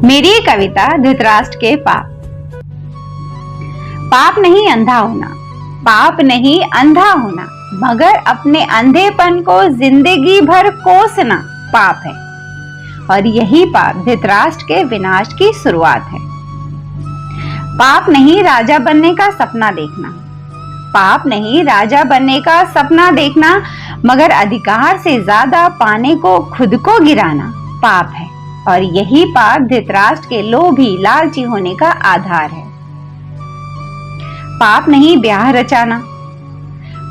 मेरी कविता धृतराष्ट्र के पाप। पाप नहीं अंधा होना, पाप नहीं अंधा होना, मगर अपने अंधेपन को जिंदगी भर कोसना पाप है। और यही पाप धृतराष्ट्र के विनाश की शुरुआत है। पाप नहीं राजा बनने का सपना देखना, पाप नहीं राजा बनने का सपना देखना, मगर अधिकार से ज्यादा पाने को खुद को गिराना पाप है। और यही पाप धृतराष्ट्र के लोभी लालची होने का आधार है। पाप नहीं ब्याह रचाना,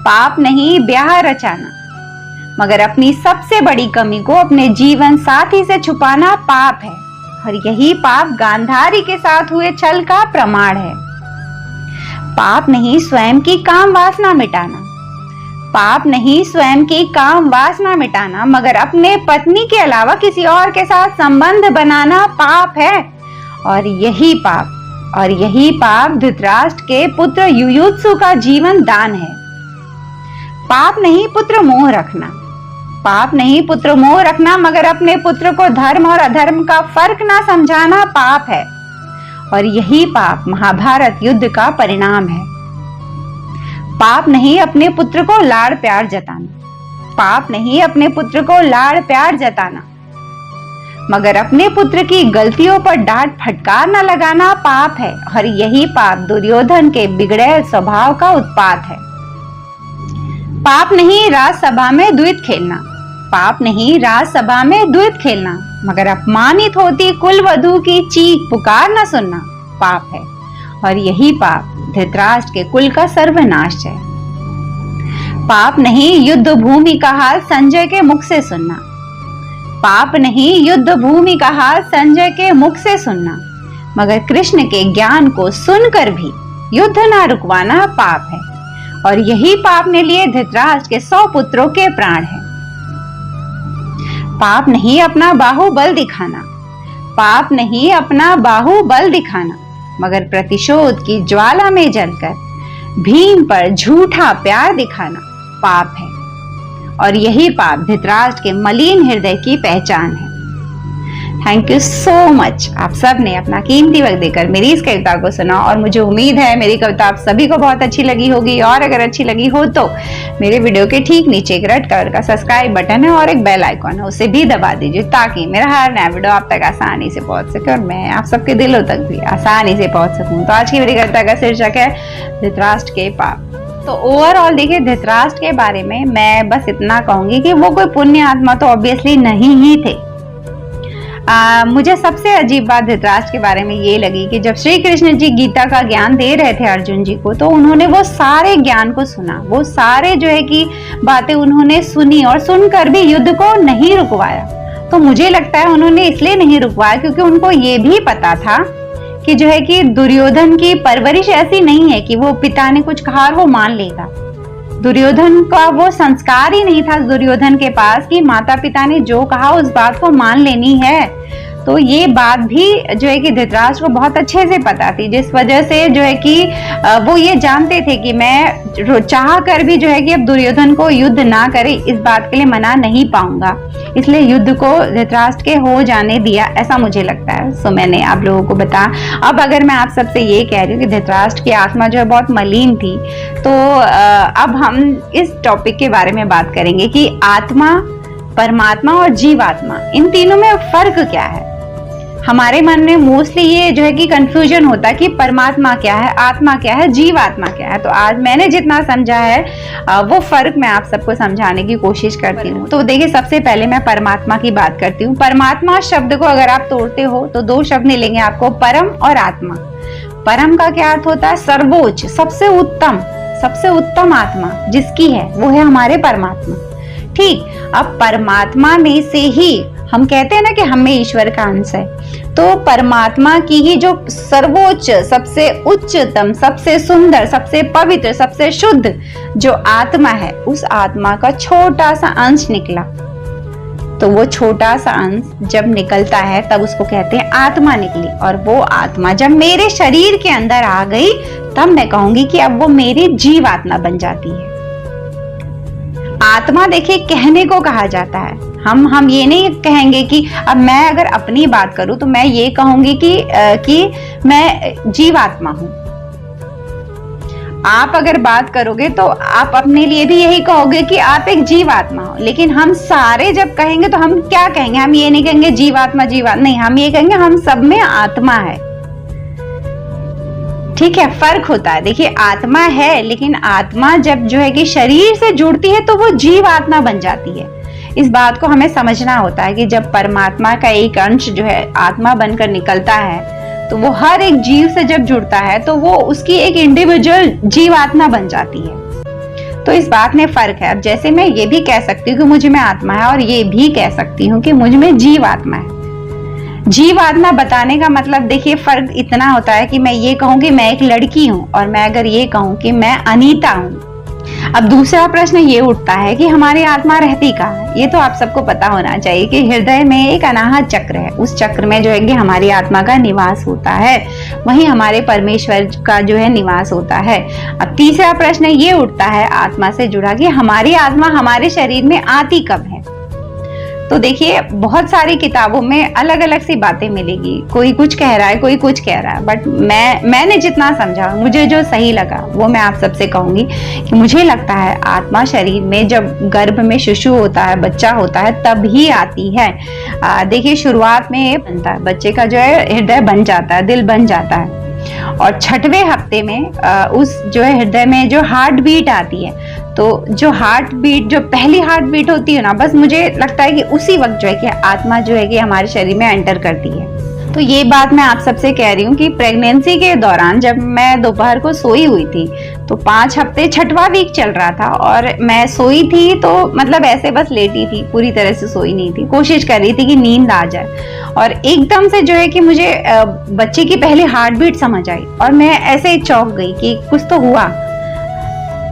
पाप नहीं ब्याह रचाना, मगर अपनी सबसे बड़ी कमी को अपने जीवन साथी से छुपाना पाप है। और यही पाप गांधारी के साथ हुए छल का प्रमाण है। पाप नहीं स्वयं की काम वासना मिटाना, पाप नहीं स्वयं की काम वासना मिटाना, मगर अपने पत्नी के अलावा किसी और के साथ संबंध बनाना पाप है। और यही पाप धृतराष्ट्र के पुत्र युयुत्सु का जीवन दान है। पाप नहीं पुत्र मोह रखना, पाप नहीं पुत्र मोह रखना, मगर अपने पुत्र को धर्म और अधर्म का फर्क ना समझाना पाप है। और यही पाप महाभारत युद्ध का परिणाम है। पाप नहीं अपने पुत्र को लाड़ प्यार जताना, पाप नहीं अपने पुत्र को लाड़ प्यार जताना, मगर अपने पुत्र की गलतियों पर डांट फटकार न लगाना पाप है। और यही पाप दुर्योधन के बिगड़े स्वभाव का उत्पात है। पाप नहीं राजसभा में द्वैत खेलना, पाप नहीं राजसभा में द्वैत खेलना, मगर अपमानित होती कुलवधू की चीख पुकार न सुनना पाप है। और यही पाप धृतराष्ट्र के कुल का सर्वनाश है। पाप नहीं युद्ध भूमि का हाल संजय के मुख से सुनना, पाप नहीं युद्ध भूमि का हाल संजय के मुख से सुनना, मगर कृष्ण के ज्ञान को सुनकर भी युद्ध ना रुकवाना पाप है। और यही पाप ने लिए धृतराष्ट्र के 100 पुत्रों के प्राण है। पाप नहीं अपना बाहुबल दिखाना, पाप नहीं अपना बाहुबल दिखाना, मगर प्रतिशोध की ज्वाला में जलकर भीम पर झूठा प्यार दिखाना पाप है। और यही पाप धृतराष्ट्र के मलिन हृदय की पहचान है। Thank you so much. आप सब ने अपना कीमती वक्त देकर मेरी इस कविता को सुना और मुझे उम्मीद है मेरी कविता आप सभी को बहुत अच्छी लगी होगी। और अगर अच्छी लगी हो तो मेरे वीडियो के ठीक नीचे एक रेड कलर का सब्सक्राइब बटन है और एक बेल आइकॉन है, उसे भी दबा दीजिए ताकि मेरा हर नया वीडियो आप तक आसानी से पहुंच सके और मैं आप सबके दिलों तक भी आसानी से पहुंच सकूं। तो आज की मेरी कविता का शीर्षक है धृतराष्ट्र के पाप। तो ओवरऑल देखिए धृतराष्ट्र के बारे में मैं बस इतना कहूंगी कि वो कोई पुण्य आत्मा तो ऑब्वियसली नहीं ही थे। मुझे सबसे अजीब बात धृतराष्ट्र के बारे में ये लगी कि जब श्री कृष्ण जी गीता का ज्ञान दे रहे थे अर्जुन जी को, तो उन्होंने वो सारे ज्ञान को सुना, वो सारे जो है कि बातें उन्होंने सुनी और सुनकर भी युद्ध को नहीं रुकवाया। तो मुझे लगता है उन्होंने इसलिए नहीं रुकवाया क्योंकि उनको ये भी पता था कि जो है कि दुर्योधन की परवरिश ऐसी नहीं है कि वो पिता ने कुछ कहा और वो मान लेगा। दुर्योधन का वो संस्कार ही नहीं था दुर्योधन के पास कि माता पिता ने जो कहा उस बात को मान लेनी है। तो ये बात भी जो है कि धृतराष्ट्र को बहुत अच्छे से पता थी, जिस वजह से जो है कि वो ये जानते थे कि मैं चाह कर भी जो है कि अब दुर्योधन को युद्ध ना करे इस बात के लिए मना नहीं पाऊंगा, इसलिए युद्ध को धृतराष्ट्र के हो जाने दिया, ऐसा मुझे लगता है। सो मैंने आप लोगों को बताया। अब अगर मैं आप सबसे ये कह रही हूँ कि धृतराष्ट्र की आत्मा जो है बहुत मलिन थी, तो अब हम इस टॉपिक के बारे में बात करेंगे कि आत्मा, परमात्मा और जीवात्मा, इन तीनों में फर्क क्या है। हमारे मन में मोस्टली ये जो है कि कंफ्यूजन होता है कि परमात्मा क्या है, आत्मा क्या है, जीवात्मा क्या है। तो आज मैंने जितना समझा है वो फर्क मैं आप सबको समझाने की कोशिश करती हूँ। तो देखिए सबसे पहले मैं परमात्मा की बात करती हूँ। परमात्मा शब्द को अगर आप तोड़ते हो तो 2 शब्द मिलेंगे आपको, परम और आत्मा। परम का क्या अर्थ होता है? सर्वोच्च, सबसे उत्तम आत्मा जिसकी है वो है हमारे परमात्मा। ठीक, अब परमात्मा में से ही हम कहते हैं ना कि हमें ईश्वर का अंश है, तो परमात्मा की ही जो सर्वोच्च, सबसे उच्चतम, सबसे सुंदर, सबसे पवित्र, सबसे शुद्ध जो आत्मा है, उस आत्मा का छोटा सा अंश निकला। तो वो छोटा सा अंश जब निकलता है तब उसको कहते हैं आत्मा निकली। और वो आत्मा जब मेरे शरीर के अंदर आ गई तब मैं कहूंगी कि अब वो मेरी जीवात्मा बन जाती है। आत्मा देखिए कहने को कहा जाता है, हम ये नहीं कहेंगे कि अब मैं अगर अपनी बात करूं तो मैं ये कहूंगी कि मैं जीवात्मा हूं। आप अगर बात करोगे तो आप अपने लिए भी यही कहोगे कि आप एक जीवात्मा हो। लेकिन हम सारे जब कहेंगे तो हम क्या कहेंगे? हम ये नहीं कहेंगे जीवात्मा जीवात्मा, नहीं, हम ये कहेंगे हम सब में आत्मा है। ठीक है, फर्क होता है। देखिए, आत्मा है, लेकिन आत्मा जब जो है कि शरीर से जुड़ती है तो वो जीवात्मा बन जाती है। इस बात को हमें समझना होता है कि जब परमात्मा का एक अंश जो है आत्मा बनकर निकलता है तो वो हर एक जीव से जब जुड़ता है तो वो उसकी एक इंडिविजुअल जीवात्मा बन जाती है। तो इस बात में फर्क है। अब जैसे मैं ये भी कह सकती हूँ कि मुझ में आत्मा है और ये भी कह सकती हूँ कि मुझ में जीवात्मा है। जीवात्मा बताने का मतलब देखिए फर्क इतना होता है कि मैं ये कहूँ कि मैं एक लड़की हूँ और मैं अगर ये कहूँ कि मैं अनीता हूँ। अब दूसरा प्रश्न ये उठता है कि हमारी आत्मा रहती कहाँ है? ये तो आप सबको पता होना चाहिए कि हृदय में एक अनाहत चक्र है। उस चक्र में जो है कि हमारी आत्मा का निवास होता है, वहीं हमारे परमेश्वर का जो है निवास होता है। अब तीसरा प्रश्न ये उठता है आत्मा से जुड़ा कि हमारी आत्मा हमारे शरीर में आती कब है? तो देखिए, बहुत सारी किताबों में अलग अलग सी बातें मिलेगी। कोई कुछ कह रहा है, कोई कुछ कह रहा है, बट मैंने जितना समझा, मुझे जो सही लगा वो मैं आप सबसे कहूंगी कि मुझे लगता है आत्मा शरीर में जब गर्भ में शिशु होता है, बच्चा होता है, तब ही आती है। देखिए, शुरुआत में ये बनता है, बच्चे का जो है हृदय बन जाता है, दिल बन जाता है, और 6वें हफ्ते में उस जो है हृदय में जो हार्ट बीट आती है, तो जो हार्ट बीट, जो पहली हार्ट बीट होती है ना, बस मुझे लगता है कि उसी वक्त जो है कि आत्मा जो है कि हमारे शरीर में एंटर करती है। तो ये बात मैं आप सबसे कह रही हूँ कि प्रेगनेंसी के दौरान जब मैं दोपहर को सोई हुई थी तो 5 हफ्ते 6वां वीक चल रहा था और मैं सोई थी, तो मतलब ऐसे बस लेटी थी, पूरी तरह से सोई नहीं थी, कोशिश कर रही थी कि नींद आ जाए, और एकदम से जो है कि मुझे बच्चे की पहली हार्ट बीट समझ आई और मैं ऐसे चौंक गई कि कुछ तो हुआ।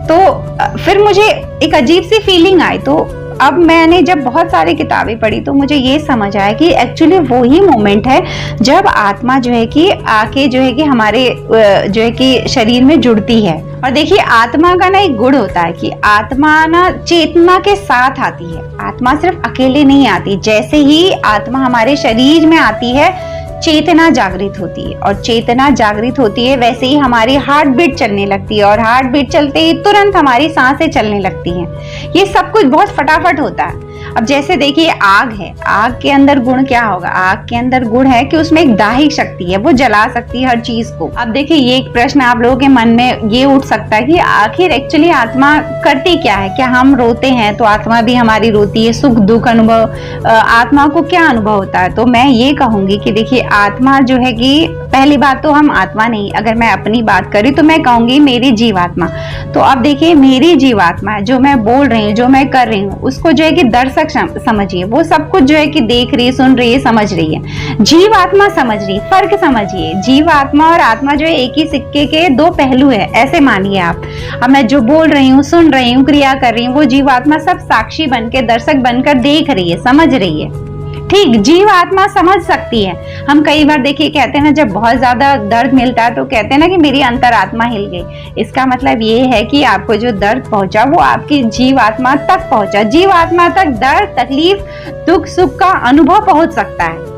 तो फिर मुझे एक अजीब सी फीलिंग आई। तो अब मैंने जब बहुत सारी किताबें पढ़ी तो मुझे ये समझ आया कि एक्चुअली वो ही मोमेंट है जब आत्मा जो है कि आके जो है कि हमारे जो है कि शरीर में जुड़ती है। और देखिए, आत्मा का ना एक गुण होता है कि आत्मा ना चेतना के साथ आती है। आत्मा सिर्फ अकेले नहीं आती। जैसे ही आत्मा हमारे शरीर में आती है, चेतना जागृत होती है, और चेतना जागृत होती है वैसे ही हमारी हार्ट बीट चलने लगती है, और हार्ट बीट चलते ही तुरंत हमारी सांसें चलने लगती हैं। ये सब कुछ बहुत फटाफट होता है। अब जैसे देखिए, आग है, आग के अंदर गुण क्या होगा? आग के अंदर गुण है कि उसमें एक दाहिक शक्ति है, वो जला सकती है हर चीज को। अब देखिए, ये एक प्रश्न आप लोगों के मन में ये उठ सकता है कि आखिर एक्चुअली आत्मा करती क्या है? क्या हम रोते हैं तो आत्मा भी हमारी रोती है? सुख दुख अनुभव आत्मा को क्या अनुभव होता है? तो मैं ये कहूंगी कि देखिए, आत्मा जो है कि पहली बात तो हम आत्मा नहीं, अगर मैं अपनी बात करी तो मैं कहूंगी मेरी जीवात्मा। तो अब देखिए, मेरी जीवात्मा जो मैं बोल रही हूँ, जो मैं कर रही हूँ, उसको जो है कि दर्शक समझिए, वो सब कुछ जो है कि देख रही है, सुन रही है, समझ रही है। जीवात्मा समझ रही है। फर्क समझिए, जीवात्मा और आत्मा जो है एक ही सिक्के के 2 पहलू है, ऐसे मानिए आप। अब मैं जो बोल रही हूँ, सुन रही हूँ, क्रिया कर रही हूँ, वो जीवात्मा सब साक्षी बनकर, दर्शक बनकर देख रही है, समझ रही है। ठीक, जीवात्मा समझ सकती है। हम कई बार देखिए कहते हैं ना, जब बहुत ज्यादा दर्द मिलता है तो कहते हैं ना कि मेरी अंतरात्मा हिल गई। इसका मतलब ये है कि आपको जो दर्द पहुंचा वो आपकी जीवात्मा तक पहुंचा। जीवात्मा तक दर्द, तकलीफ, दुख सुख का अनुभव पहुंच सकता है।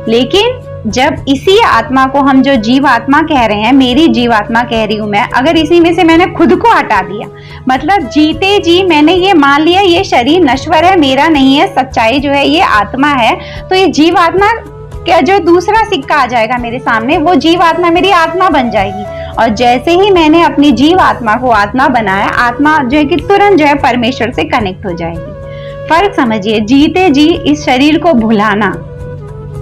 लेकिन जब इसी आत्मा को हम जो जीवात्मा कह रहे हैं, मेरी जीवात्मा कह रही हूं मैं, अगर इसी में से मैंने खुद को हटा दिया, मतलब जीते जी मैंने ये मान लिया ये शरीर नश्वर है, मेरा नहीं है, सच्चाई जो है ये आत्मा है, तो ये जीवात्मा का जो दूसरा सिक्का आ जाएगा मेरे सामने, वो जीवात्मा मेरी आत्मा बन जाएगी। और जैसे ही मैंने अपनी जीवात्मा को आत्मा बनाया, आत्मा जो है कि तुरंत जो है परमेश्वर से कनेक्ट हो जाएगी। फर्क समझिए, जीते जी इस शरीर को भुलाना,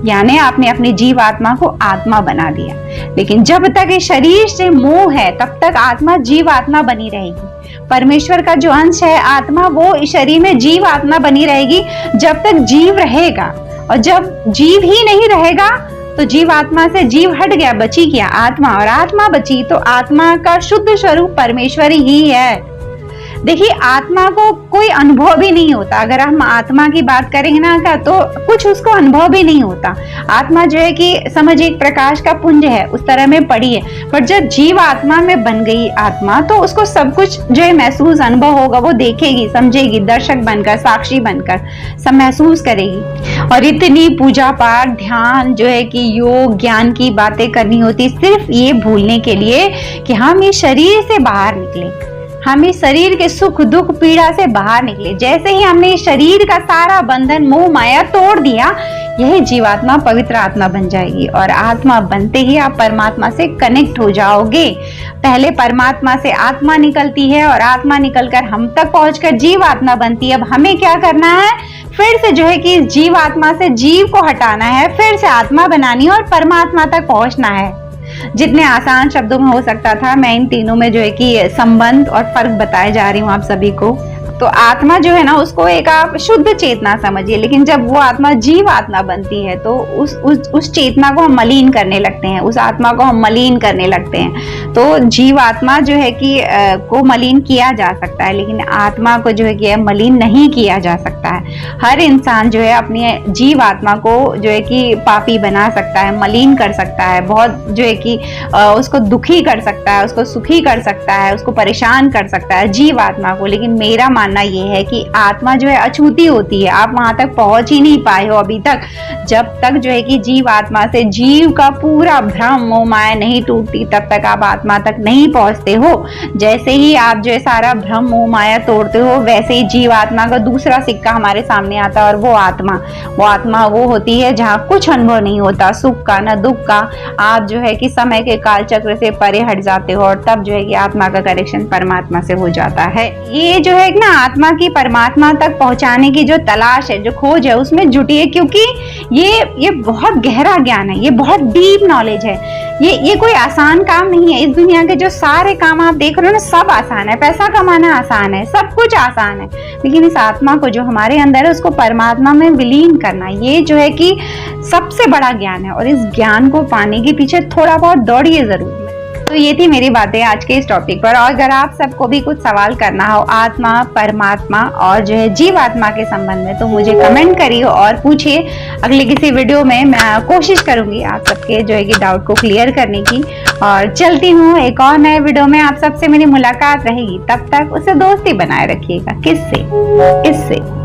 यानी आपने अपनी जीवात्मा को आत्मा बना दिया। लेकिन जब तक इस शरीर से मोह है, तब तक आत्मा जीवात्मा बनी रहेगी। परमेश्वर का जो अंश है आत्मा, वो इस शरीर में जीवात्मा बनी रहेगी जब तक जीव रहेगा। और जब जीव ही नहीं रहेगा तो जीवात्मा से जीव हट गया, बची क्या? आत्मा। और आत्मा बची तो आत्मा का शुद्ध स्वरूप परमेश्वर ही है। देखिए, आत्मा को कोई अनुभव भी नहीं होता। अगर हम आत्मा की बात करेंगे ना का, तो कुछ उसको अनुभव भी नहीं होता। आत्मा जो है कि समझ एक प्रकाश का पुंज है, उस तरह में पड़ी है। पर जब जीव आत्मा में बन गई आत्मा, तो उसको सब कुछ जो है महसूस अनुभव होगा, वो देखेगी, समझेगी, दर्शक बनकर, साक्षी बनकर सब महसूस करेगी। और इतनी पूजा पाठ, ध्यान जो है कि योग ज्ञान की बातें करनी होती, सिर्फ ये भूलने के लिए कि हम इस शरीर से बाहर निकले, हम इस शरीर के सुख दुख पीड़ा से बाहर निकले। जैसे ही हमने इस शरीर का सारा बंधन मोह माया तोड़ दिया, यही जीवात्मा पवित्र आत्मा बन जाएगी। और आत्मा बनते ही आप परमात्मा से कनेक्ट हो जाओगे। पहले परमात्मा से आत्मा निकलती है और आत्मा निकलकर हम तक पहुंचकर जीवात्मा बनती है। अब हमें क्या करना है? फिर से जो है कि जीवात्मा से जीव को हटाना है, फिर से आत्मा बनानी है और परमात्मा तक पहुंचना है। जितने आसान शब्दों में हो सकता था, मैं इन तीनों में जो है कि संबंध और फर्क बताए जा रही हूँ आप सभी को। तो आत्मा जो है ना, उसको एक आप शुद्ध चेतना समझिए, लेकिन जब वो आत्मा जीव आत्मा बनती है, तो उस चेतना को हम मलिन करने लगते हैं, उस आत्मा को हम मलिन करने लगते हैं। तो जीव आत्मा जो है कि को मलिन किया जा सकता है, लेकिन आत्मा को जो है कि मलिन नहीं किया जा सकता है। हर इंसान जो है अपनी जीव आत्मा को जो है कि पापी बना सकता है, मलिन कर सकता है, बहुत जो है कि उसको दुखी कर सकता है, उसको सुखी कर सकता है, उसको परेशान कर सकता है जीव आत्मा को। लेकिन मेरा मानना ये है कि आत्मा जो है अछूती होती है, आप वहां तक पहुंच ही नहीं पाए हो अभी तक, जब तक जो है कि जीव आत्मा से जीव का पूरा भ्रम मोह माया नहीं टूटती, तब तक आप आत्मा तक नहीं पहुंचते हो। जैसे ही आप जो है सारा भ्रम मोह माया तोड़ते हो, वैसे ही जीव आत्मा का दूसरा सिक्का हमारे सामने आता है, और वो आत्मा वो होती है जहाँ कुछ अनुभव नहीं होता, सुख का न दुख का। आप जो है कि समय के काल चक्र से परे हट जाते हो, और तब जो है कि आत्मा का कनेक्शन परमात्मा से हो जाता है। ये जो है ना, आत्मा की परमात्मा तक पहुंचाने की जो तलाश है, जो खोज है, उसमें जुटिए, क्योंकि ये बहुत गहरा ज्ञान है, ये बहुत डीप नॉलेज है। ये कोई आसान काम नहीं है। इस दुनिया के जो सारे काम आप देख रहे हो ना, सब आसान है। पैसा कमाना आसान है, सब कुछ आसान है, लेकिन इस आत्मा को जो हमारे अंदर है, उसको परमात्मा में विलीन करना, ये जो है कि सबसे बड़ा ज्ञान है। और इस ज्ञान को पाने के पीछे थोड़ा बहुत दौड़िए जरूर। तो ये थी मेरी बातें आज के इस टॉपिक पर। और अगर आप सबको भी कुछ सवाल करना हो आत्मा, परमात्मा और जो है जीव आत्मा के संबंध में, तो मुझे कमेंट करिए और पूछिए। अगले किसी वीडियो में मैं कोशिश करूंगी आप सबके जो है कि डाउट को क्लियर करने की। और चलती हूँ, एक और नए वीडियो में आप सबसे मेरी मुलाकात रहेगी। तब तक उससे दोस्ती बनाए रखिएगा। किससे? इससे।